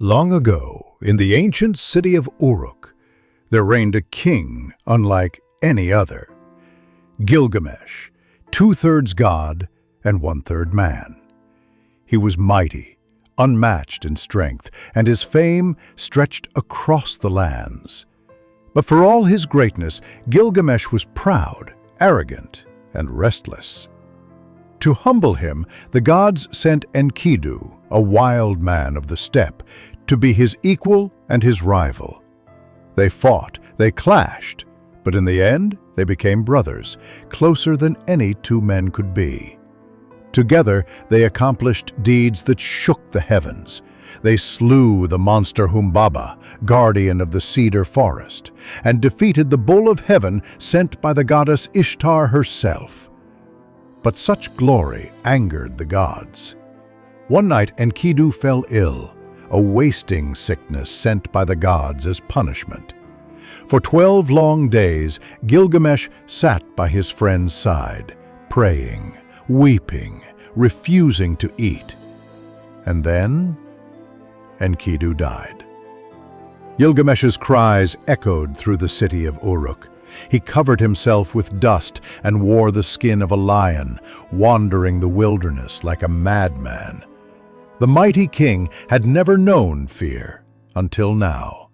Long ago, in the ancient city of Uruk, there reigned a king unlike any other. Gilgamesh, two-thirds god and one-third man. He was mighty, unmatched in strength, and his fame stretched across the lands. But for all his greatness, Gilgamesh was proud, arrogant, and restless. To humble him, the gods sent Enkidu, a wild man of the steppe, to be his equal and his rival. They fought, they clashed, but in the end they became brothers, closer than any two men could be. Together they accomplished deeds that shook the heavens. They slew the monster Humbaba, guardian of the cedar forest, and defeated the bull of heaven sent by the goddess Ishtar herself. But such glory angered the gods. One night Enkidu fell ill, a wasting sickness sent by the gods as punishment. For 12 long days, Gilgamesh sat by his friend's side, praying, weeping, refusing to eat. And then Enkidu died. Gilgamesh's cries echoed through the city of Uruk. He covered himself with dust and wore the skin of a lion, wandering the wilderness like a madman. The mighty king had never known fear until now.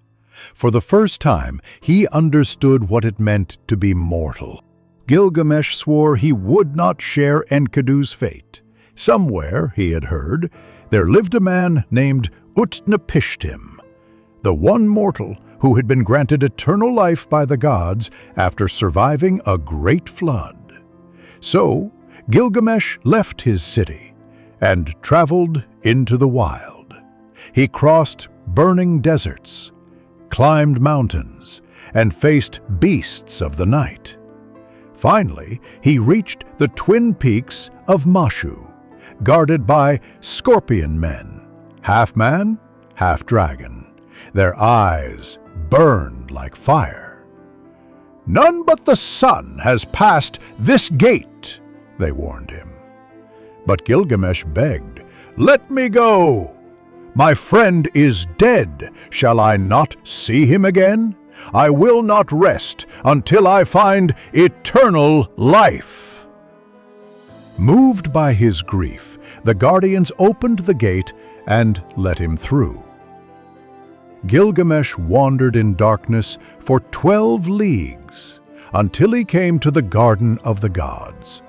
For the first time, he understood what it meant to be mortal. Gilgamesh swore he would not share Enkidu's fate. Somewhere, he had heard, there lived a man named Utnapishtim, the one mortal who had been granted eternal life by the gods after surviving a great flood. So, Gilgamesh left his city and traveled into the wild. He crossed burning deserts, climbed mountains, and faced beasts of the night. Finally, he reached the twin peaks of Mashu, guarded by scorpion men, half man, half dragon. Their eyes burned like fire. "None but the sun has passed this gate," they warned him. But Gilgamesh begged, "Let me go! My friend is dead. Shall I not see him again? I will not rest until I find eternal life." Moved by his grief, the guardians opened the gate and let him through. Gilgamesh wandered in darkness for 12 leagues until he came to the Garden of the Gods,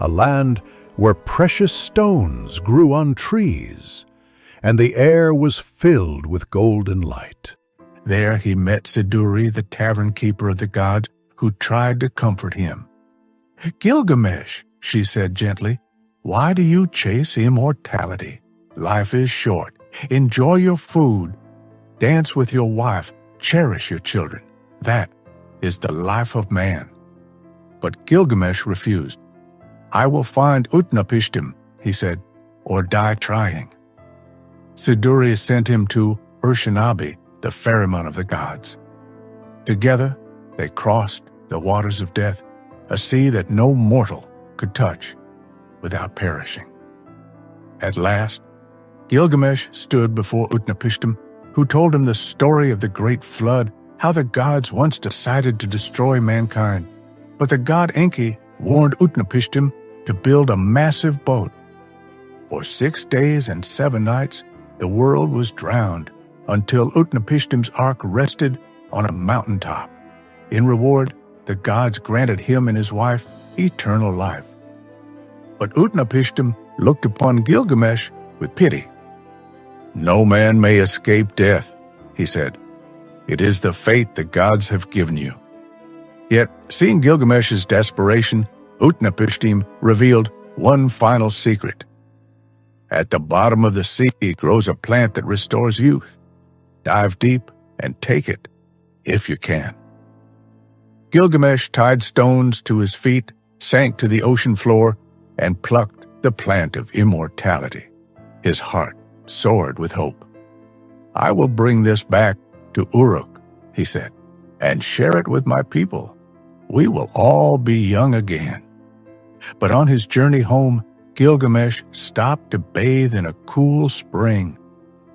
a land where precious stones grew on trees, and the air was filled with golden light. There he met Siduri, the tavern keeper of the gods, who tried to comfort him. "Gilgamesh," she said gently, "why do you chase immortality? Life is short. Enjoy your food. Dance with your wife. Cherish your children. That is the life of man." But Gilgamesh refused. "I will find Utnapishtim," he said, "or die trying." Siduri sent him to Urshanabi, the ferryman of the gods. Together, they crossed the waters of death, a sea that no mortal could touch without perishing. At last, Gilgamesh stood before Utnapishtim, who told him the story of the great flood, how the gods once decided to destroy mankind. But the god Enki warned Utnapishtim to build a massive boat. For 6 days and 7 nights, the world was drowned until Utnapishtim's ark rested on a mountaintop. In reward, the gods granted him and his wife eternal life. But Utnapishtim looked upon Gilgamesh with pity. "No man may escape death," he said. "It is the fate the gods have given you." Yet, seeing Gilgamesh's desperation, Utnapishtim revealed one final secret. "At the bottom of the sea grows a plant that restores youth. Dive deep and take it, if you can." Gilgamesh tied stones to his feet, sank to the ocean floor, and plucked the plant of immortality. His heart soared with hope. "I will bring this back to Uruk," he said, "and share it with my people. We will all be young again." But on his journey home, Gilgamesh stopped to bathe in a cool spring.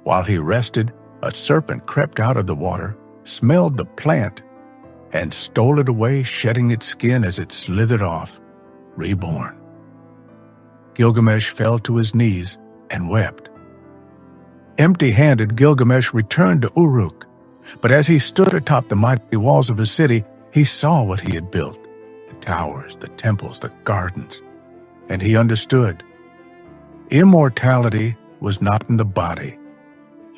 While he rested, a serpent crept out of the water, smelled the plant, and stole it away, shedding its skin as it slithered off, reborn. Gilgamesh fell to his knees and wept. Empty-handed, Gilgamesh returned to Uruk, but as he stood atop the mighty walls of his city, he saw what he had built, the towers, the temples, the gardens, and he understood. Immortality was not in the body.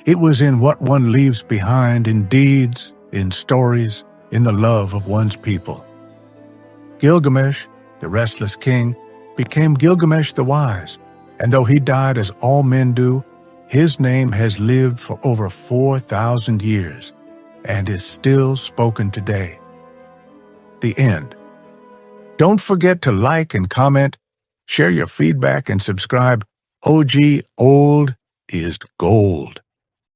It was in what one leaves behind in deeds, in stories, in the love of one's people. Gilgamesh, the restless king, became Gilgamesh the Wise, and though he died as all men do, his name has lived for over 4,000 years and is still spoken today. The end. Don't forget to like and comment, share your feedback, and subscribe. OG Old is Gold.